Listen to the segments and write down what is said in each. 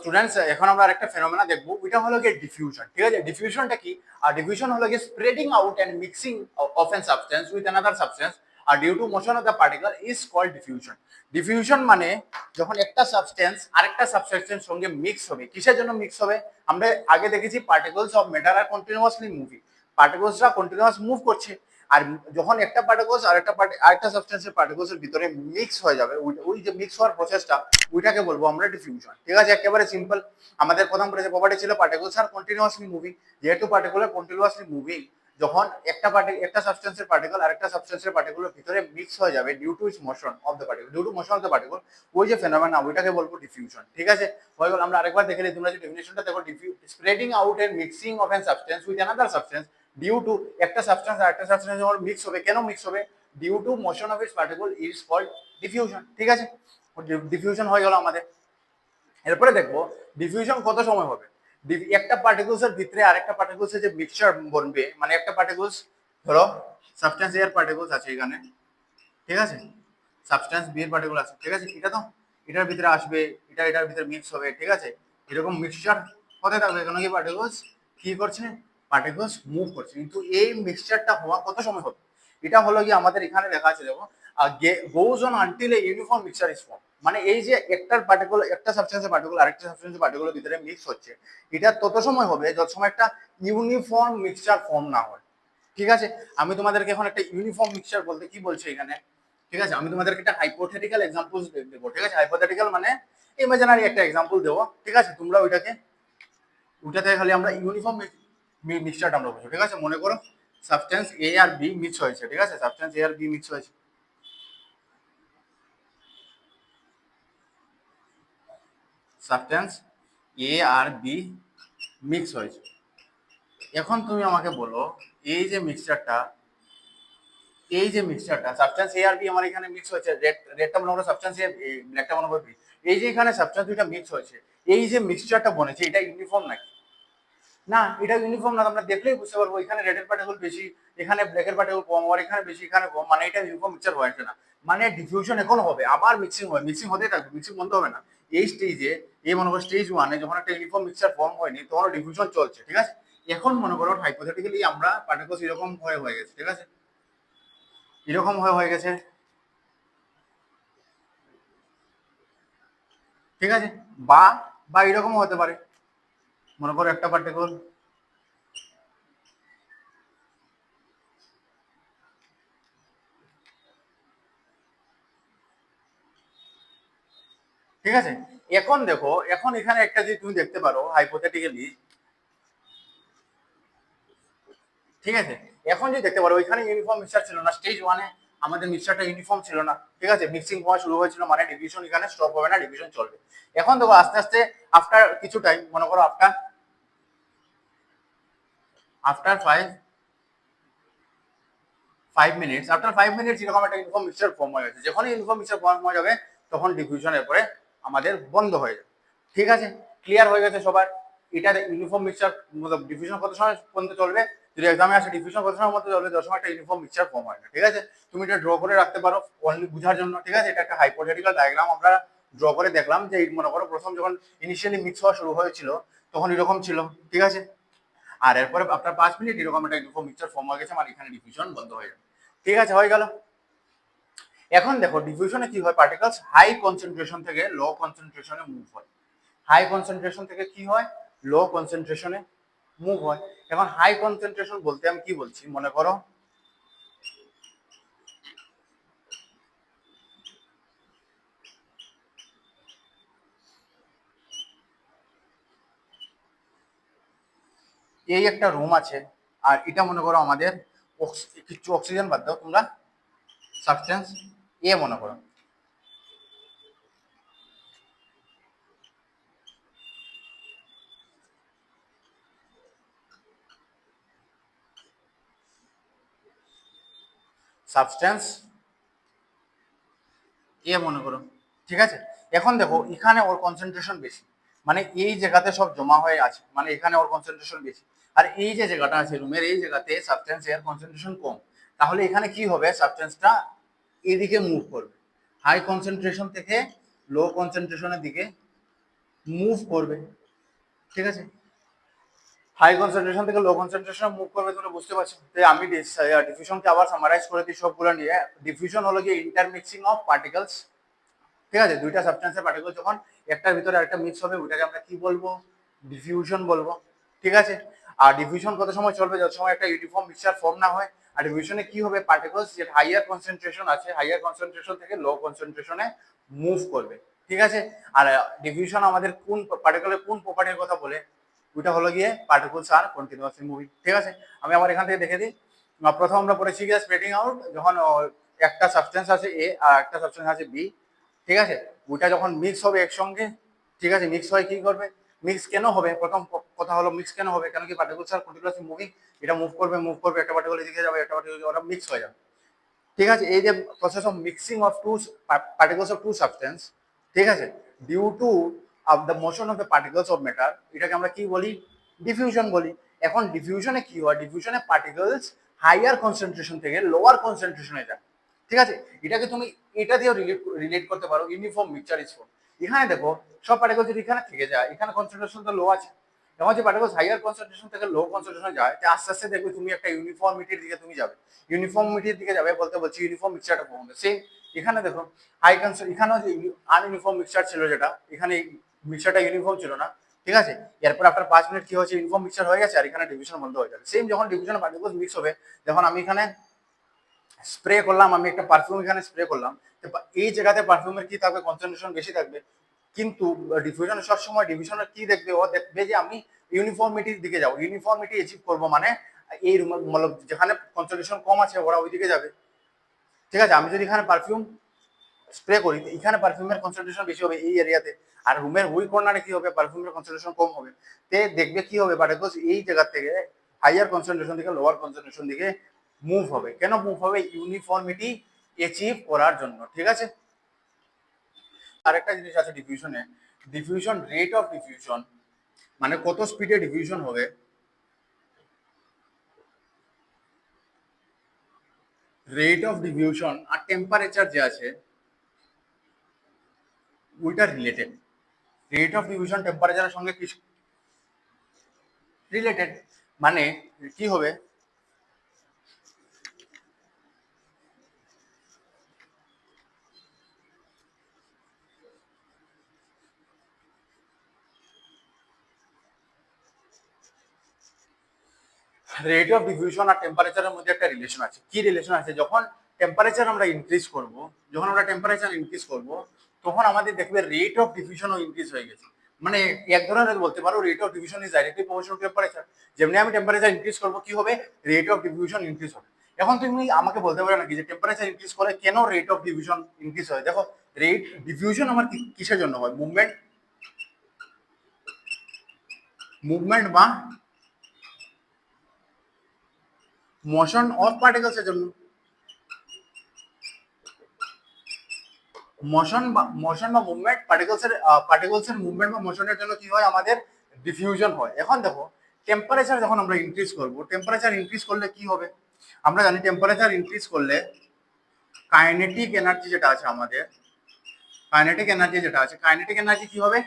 Students এখন আমরা আরেকটা ফেনোমেনা দেখবো, ওইটা হলো গিয়ে ডিফিউশন। ঠিক আছে, ডিফিউশনটা কি? আর ডিফিউশন হলো গিয়ে spreading out and mixing of an substance with another substance আর due to motion of the particle is called diffusion. Diffusion মানে যখন একটা সাবস্টেন্স আরেকটা সাবস্টেন্সের সঙ্গে মিক্স হবে। কিসের জন্য মিক্স হবে? আমরা আগে দেখেছি পার্টিকলস অফ ম্যাটার আর কন্টিনিউয়াসলি মুভিং, পার্টিকলসরা কন্টিনিউয়াস মুভ করছে। আর যখন একটা পার্টিকলস আরেকটা সাবস্টেন্সের পার্টিকলসের ভিতরে মিক্স হয়ে যাবে, ওই যে মিক্স হওয়ার প্রসেসটা, ওইটাকে বলবো আমরা ডিফিউশন। ঠিক আছে, একেবারে সিম্পল। আমাদের প্রথম প্রপার্টি ছিল পার্টিকলস আর কন্টিনিউয়াসলি মুভিং। যেহেতু পার্টিকুলার কন্টিনিউয়াসলি মুভিং, যখন একটা সাবস্টেন্সের পার্টিকল আরেকটা সাবস্টেন্সের পার্টিকুলার ভিতরে মিক্স হয়ে যাবে due to its motion of the particle, due to motion of the particle, ওই যে ফেনোমেনা, ওইটাকে বলবো ডিফিউশন। ঠিক আছে, হয়ে গেল। আমরা আরেকবার দেখে নিই, তোমরা যে ডেফিনিশনটা দেখো, spreading out and mixing of an substance with another substance due to, একটা সাবস্টেন্স আর একটা সাবস্টেন্স যখন মিক্স হবে, কেন মিক্স হবে? Due to motion of its particle is called diffusion. ঠিক আছে, ডিফিউশন হয়ে গেল আমাদের। এরপরে দেখবো ডিফিউশন কত সময় হবে। একটা পার্টিকলসের ভিতরে আরেকটা পার্টিকলসের যে মিক্সচার বনবে, মানে একটা পার্টিকলস, ধরো সাবস্টেন্স এর পার্টিকলস আছে এখানে, ঠিক আছে, সাবস্টেন্স বি এর পার্টিকল আছে, ঠিক আছে, এটা তো এটার ভিতরে আসবে, এটার ভিতরে মিক্স হবে, ঠিক আছে, এরকম মিক্সচার হতে থাকবে। এখানে কি পার্টিকলস কি করছে? পার্টিকলস মুভ করছে। কিন্তু এই মিক্সচারটা হওয়া কত সময় হবে? এটা হলো কি আমাদের এখানে লেখা আছে, দেখো, goes on until a uniform mixture is form. মানে এই যে একটার পার্টিকল, একটা সাবস্টেন্সের পার্টিকল আরেকটা সাবস্টেন্সের পার্টিকলের ভিতরে মিক্স হচ্ছে, এটা তত সময় হবে যত সময় একটা ইউনিফর্ম মিক্সচার ফর্ম না হয়। ঠিক আছে, আমি তোমাদেরকে এখন একটা ইউনিফর্ম মিক্সচার বলতে কি বলছি এখানে, ঠিক আছে, আমি তোমাদেরকে একটা হাইপোথেটিক্যাল এক্সাম্পল দেবো। ঠিক আছে, হাইপোথেটিক্যাল মানে ইমাজিনারি একটা এক্সাম্পল দেবো। ঠিক আছে, তোমরা ওইটাতে খালি আমরা ইউনিফর্ম মিক্সচারটা আমরা বুঝবো। ঠিক আছে, মনে করো সাবস্টেন্স এ আর বি মিক্স হয়েছে। ঠিক আছে, সাবস্টেন্স এ আর বি মিক্স হয়েছে, সাবস্টেন্স এ আর বি মিক্স হয়েছে। এখন তুমি আমাকে বলো, এই যে মিক্সচারটা, সাবস্টেন্স এ আর বি আমার এখানে মিক্স হয়েছে, রেডটা মনে করো সাবস্টেন্স এ, ব্ল্যাকটা মনে করো বি। এই যে এখানে সাবস্টেন্স দুইটা মিক্স হয়েছে, এই যে মিক্সচারটা বনেছে, এটা ইউনিফর্ম নাকি? না, এটা ইউনিফর্ম না। আমরা দেখলেই বুঝতে পারবো এখানে রেডের পার্টিকল বেশি, এখানে ব্ল্যাকের পার্টিকল কম, আর এখানে বেশি এখানে কম, মানে এটা ইউনিফর্ম মিক্সচার হয়েছে না। মানে ডিফিউশন এখন হবে, আবার মিক্সিং হয়, মিক্সিং হতেই থাকবে, মিক্সিং বন্ধ হবে না। এই স্টেজে, এই মনে করো স্টেজ ওয়ানে যখন একটা ইউনিফর্ম মিক্সচার ফর্ম হয়নি, তখন ডিফিউশন চলছে। ঠিক আছে, এখন মনে করো হাইপোথেটিক্যালি আমরা পার্টিকলস এরকম হয়ে গেছে। ঠিক আছে, এরকম হয়ে গেছে, ঠিক আছে, বা বা এরকমও হতে পারে। মনে করো একটা পার্টিকল, ঠিক আছে, এখন দেখো, এখন এখানে একটা যে তুমি দেখতে পারো হাইপোথেটিক্যালি, ঠিক আছে, এখন যে দেখতে পারো ওইখানে ইউনিফর্ম মিক্সচার ছিল না, স্টেজ ওয়ানে আমাদের মিক্সচারটা ইউনিফর্ম ছিল না। ঠিক আছে, মিক্সিং হওয়া শুরু হয়েছিল, মানে ডিভিশন এখানে স্টপ হবে না, ডিভিশন চলবে। এখন দেখো আস্তে আস্তে আফটার কিছু টাইম, মনে করো after after five 5 minutes, after 5 minutes এরকম একটা ইউনিফর্ম মিক্সচার ফর্ম হয়ে গেছে। যখন ইউনিফর্ম মিক্সচার ফর্ম হয়ে যাবে, তখন ডিফিউশনের পরে আমাদের বন্ধ হয়ে যাবে। ঠিক আছে, ক্লিয়ার হয়ে গেছে সবার? এটা ইউনিফর্ম মিক্সচার, ডিফিউশন কত সময় পর্যন্ত চলবে? যদি এক্সামে আসে ডিফিউশন কত সময় মধ্যে চলবে, 10 সময় একটা ইউনিফর্ম মিক্সচার ফর্ম হয় না। ঠিক আছে, তুমি এটা ড্র করে রাখতে পারো অনলি বোঝার জন্য। ঠিক আছে, এটা একটা হাইপোথেটিক্যাল ডায়াগ্রাম আমরা ড্র করে দেখলাম যে মনে করো প্রথম যখন ইনিশিয়ালি মিক্স হওয়া শুরু হয়েছিল, তখন এরকম ছিল। ঠিক আছে, আর এরপরে আফটার 5 মিনিট এরকম একটা ইউনিফর্ম মিক্সচার ফর্ম হয়ে গেছে, মানে এখানে ডিফিউশন বন্ধ হয়ে যাবে। ঠিক আছে, হয়ে গেল। এখন দেখো ডিফিউশনে কি হয়, পার্টিকলস হাই কনসেন্ট্রেশন থেকে লো কনসেন্ট্রেশনে মুভ হয়। হাই কনসেন্ট্রেশন থেকে কি হয়? লো কনসেন্ট্রেশনে মুভ হয়। এখন হাই কনসেন্ট্রেশন বলতে আমি কি বলছি, মনে করো এই একটা রুম আছে, আর এটা মনে করো আমাদের কিছু অক্সিজেন বাদ দাও তোমরা, সাবস্টেন্স এ মনে করো। সাবস্টেন্স এ মনে করো, ঠিক আছে। এখন দেখো এখানে ওর কনসেন্ট্রেশন বেশি, মানে এই জায়গাতে সব জমা হয়ে আছে, মানে এখানে ওর কনসেন্ট্রেশন বেশি। আর এই যে জায়গাটা আছে রুমের, এই জায়গাতে সাবস্টেন্স এর কনসেন্ট্রেশন কম। তাহলে এখানে কি হবে, সাবস্টেন্সটা এদিকে মুভ করবে, হাই কনসেন্ট্রেশন থেকে লো কনসেন্ট্রেশনের দিকে মুভ করবে, ঠিক আছে, হাই কনসেন্ট্রেশন থেকে লো কনসেন্ট্রেশন মুভ করবে, তোমরা বুঝতে পারছো। তাই আমি ডিফিউশনকে আবার সামারাইজ করে দিই সবগুলো নিয়ে। ডিফিউশন হলো গিয়ে ইন্টারমিক্সিং অফ পার্টিকেলস, ঠিক আছে, দুইটা সাবস্টেন্সের পার্টিকেল যখন একটার ভিতরে আরেকটা মিক্স হবে ওটাকে আমরা কি বলবো, ডিফিউশন বলবো, ঠিক আছে। আর ডিফিউশন কত সময় চলবে, যত সময় একটা ইউনিফর্ম মিক্সচার ফর্ম না হয়। আর ডিফিউশনে কি হবে, পার্টিকেলস যে হাইয়ার কনসেন্ট্রেশন আছে, হাইয়ার কনসেন্ট্রেশন থেকে লো কনসেন্ট্রেশনে মুভ করবে, ঠিক আছে। আর ডিফিউশন আমাদের কোন পার্টিকেলের কোন প্রপার্টির কথা বলে, ওইটা হলো গিয়ে পার্টিকলস আর কন্টিনিউয়াসলি মুভিং, ঠিক আছে। আমি আমার এখান থেকে দেখে দিই। প্রথম আমরা পড়েছি গিয়ে স্প্রেডিং আউট, যখন একটা সাবস্টেন্স আছে এ আর একটা সাবস্টেন্স আছে বি, ঠিক আছে, ওইটা যখন মিক্স হবে একসঙ্গে, ঠিক আছে, মিক্স হয় কি করবে, মিক্স কেন হবে, প্রথম কথা হলো মিক্স কেন হবে, কেন কি পার্টিকলস আর কন্টিনিউয়াসলি মুভিং, এটা মুভ করবে একটা পার্টিকেল এদিকে যাবে, একটা পার্টিকেল ওরা মিক্স হয়ে যাবে, ঠিক আছে। এই যে process of mixing of two particles of two substance, ঠিক আছে, due to of the motion of the particles of matter, এটাকে আমরা কি বলি, ডিফিউশন বলি। এখন ডিফিউশনে কি হয়, ডিফিউশনে পার্টিকলস হাইয়ার কনসেন্ট্রেশন থেকে লোয়ার কনসেন্ট্রেশনে যায়, ঠিক আছে। এটাকে তুমি এটা দিয়েও রিলেট করতে পারো, ইউনিফর্ম মিক্সচার ইজ ফর্ম। এখানে দেখো সব পার্টিকেল যদি এখানে থেকে যায়, এখানে কনসেন্ট্রেশন তো লো আছে, এখন যে পার্টিকেলস হাইয়ার কনসেন্ট্রেশন থেকে লো কনসেন্ট্রেশনে যায়, আস্তে আস্তে দেখবে তুমি একটা ইউনিফর্মিটির দিকে তুমি যাবে, ইউনিফর্মিটির দিকে যাবে বলতে বলছি ইউনিফর্ম মিক্সচারটা ফর্ম হবে। সেম এখানে দেখো হাই কনসেন্ট, এখানেও যে আনইউনিফর্ম মিক্সচার ছিল, যেটা এখানে মিক্সচারটা ইউনিফর্ম ছিল না, ঠিক আছে। এরপর আফটার 5 মিনিট কি হচ্ছে, ইউনিফর্ম মিক্সচার হয়ে গেছে আর এখানে ডিভিশন বন্ধ হয়ে যাবে। সেম যখন ডিভিশন পার্টিকেলস মিক্স হবে, যখন আমি এখানে স্প্রে করলাম, আমি একটা পারফিউম এখানে স্প্রে করলাম, এই জায়গাতে পারফিউমের কি থাকবে, কনসেন্ট্রেশন বেশি থাকবে। কিন্তু ডিফিউশনে সবসময় ডিভিশনে কি দেখবে, ও দেখবে যে আমি ইউনিফর্মিটির দিকে যাবো, ইউনিফর্মিটি অ্যাচিভ করবো, মানে এই মানে যেখানে কনসেন্ট্রেশন কম আছে ওরা ওই দিকে যাবে, ঠিক আছে। আমি যদি এখানে পারফিউম স্প্রে করি, এখানে পারফিউমের কনসেন্ট্রেশন বেশি হবে এই এরিয়াতে, আর রুমের ওই কর্নারে কি হবে, পারফিউমের কনসেন্ট্রেশন কম হবে। তে দেখবে কি হবে, পার্টিকলস এই জায়গা থেকে হাইয়ার কনসেন্ট্রেশন থেকে লোয়ার কনসেন্ট্রেশন দিকে মুভ হবে। কেন মুভ হবে, ইউনিফর্মিটি অ্যাচিভ করার জন্য, ঠিক আছে। আরেকটা জিনিস আছে ডিফিউশনে, ডিফিউশন রেট অফ ডিফিউশন, মানে কত স্পিডে ডিফিউশন হবে, রেট অফ ডিফিউশন আর টেম্পারেচার যে আছে ওইটা রিলেটেড। রেট অফ ডিফিউশন টেম্পারেচারের সঙ্গে কি রিলেটেড, মানে কি হবে, রেট অফ ডিফিউশন আর টেম্পারেচারের মধ্যে একটা রিলেশন আছে। কি রিলেশন আছে, যখন টেম্পারেচার আমরা ইনক্রিজ করব, যখন আমরা টেম্পারেচার ইনক্রিজ করব, তখন আমাদের দেখবে রেট অফ ডিফিউশনও ইনক্রিজ হয়ে গেছে। মানে এক ধরনের বলতে পারো rate of diffusion is directly proportional to temperature. যেমনি আমি টেম্পারেচার ইনক্রিজ করবো কি হবে, রেট অফ ডিফিউশন ইনক্রিজ হবে। এখন তুমি আমাকে বলতে পারো নাকি যে টেম্পারেচার ইনক্রিজ করে কেন রেট অফ ডিফিউশন ইনক্রিজ হয়। দেখো রেট ডিফিউশন আমার কিসের জন্য হয়, মুভমেন্ট, মুভমেন্ট বা মোশন অফ পার্টিকেলসের জন্য। মোশন বা মুভমেন্ট, পার্টিকলসের মুভমেন্ট বা মোশনের জন্য কি হয়, আমাদের ডিফিউশন হয়। এখন দেখো টেম্পারেচার যখন আমরা ইনক্রিজ করব, টেম্পারেচার ইনক্রিজ করলে কি হবে, আমরা জানি টেম্পারেচার ইনক্রিজ করলে কাইনেটিক এনার্জি যেটা আছে আমাদের, কাইনেটিক এনার্জি কি হবে,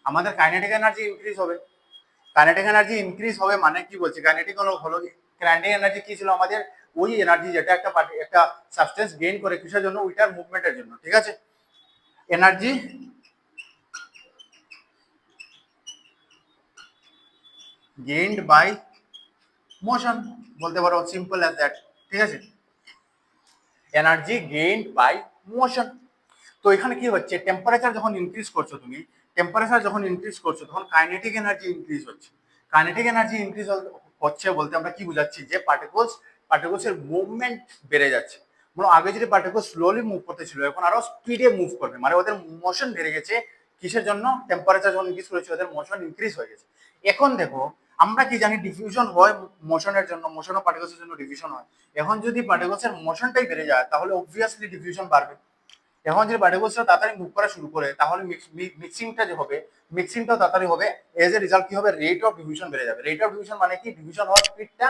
আমাদের কাইনেটিক এনার্জি ইনক্রিজ হবে। কাইনেটিক এনার্জি ইনক্রিজ হবে মানে কি বলছি, কাইনেটিক হলো কাইনেটিক এনার্জি কি ছিল আমাদের, ওই এনার্জি যেটা একটা সাবস্টেন্স গেইন করে কিসের জন্য, ওইটার মুভমেন্টের জন্য, ঠিক আছে। এনার্জি গেইনড বাই মোশন, বলতে পারো সিম্পল অ্যাজ দ্যাট, ঠিক আছে, এনার্জি গেইনড বাই মোশন। তো এখানে কি হচ্ছে, টেম্পারেচার যখন ইনক্রিজ করছো তুমি, টেম্পারেচার যখন ইনক্রিজ করছো তখন কাইনেটিক এনার্জি ইনক্রিজ হচ্ছে। কাইনেটিক এনার্জি ইনক্রিজ হচ্ছে বলতে আমরা কি বোঝাচ্ছি, যে পার্টিকলসের মুভমেন্ট বেড়ে যাচ্ছে। মানে আগে যদি পার্টিকল স্লোলি মুভ করতে ছিল, এখন আরো স্পিডে মুভ করবে, মানে ওদের মোশন বেড়ে গেছে। কিসের জন্য, টেম্পারেচার যখন ইনক্রিজ করেছে ওদের মোশন ইনক্রিজ হয়ে গেছে। এখন দেখো আমরা কি জানি ডিফিউশন হয় মোশনের জন্য, মোশন অফ পার্টিকলসের জন্য ডিফিউশন হয়। এখন যদি পার্টিকলসের মোশনটাই বেড়ে যায় তাহলে অবভিয়াসলি ডিফিউশন বাড়বে। এখন যদি পার্টিকলসটা তাড়াতাড়ি মুভ করা শুরু করে তাহলে মিক্সিংটা যে হবে, মিক্সিংটাও তাড়াতাড়ি হবে। এজ এ রেজাল্ট কি হবে, রেট অফ ডিফিউশন বেড়ে যাবে। রেট অফ ডিফিউশন মানে কি, ডিফিউশন হওয়ার স্পিডটা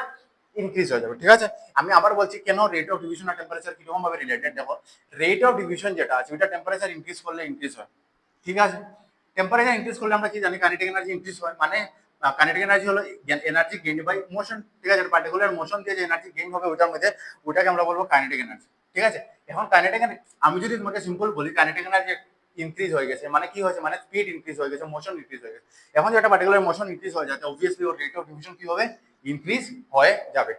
ইনক্রিজ হয়ে যাবে, ঠিক আছে। আমি আবার বলছি কেন রেট অফ ডিফিউশন আর টেম্পারেচার কিরকম ভাবে রিলেটেড। দেখো রেট অফ ডিফিউশন যেটা আছে ওইটা টেম্পারেচার ইনক্রিজ করলে ইনক্রিজ হয়, ঠিক আছে। টেম্পারেচার ইনক্রিজ করলে আমরা কি জানি কাইনেটিক এনার্জি ইনক্রিজ হয়, মানে কাইনেটিক এনার্জি হলো এনার্জি গেইন বাই মোশন, ঠিক আছে, পার্টিকুলার মোশন দিয়ে যে এনার্জি গেইন হবে ওটার মধ্যে ওটাকে আমরা বলবো কাইনেটিক এনার্জি, ঠিক আছে। এখন কাইনেটিক আমি যদি তোমাকে সিম্পল বলি কাইনেটিক এনার্জি ইনক্রিজ হয়ে গেছে মানে কি হয়েছে, মানে স্পিড ইনক্রিজ হয়ে গেছে, মোশন ইনক্রিজ হয়ে গেছে। এখন যেটা পার্টিকুলার মোশন ইনক্রিজ হয়ে যাচ্ছে obviously or rate of diffusion কি হবে, ইনক্রিজ হয়ে যাবে।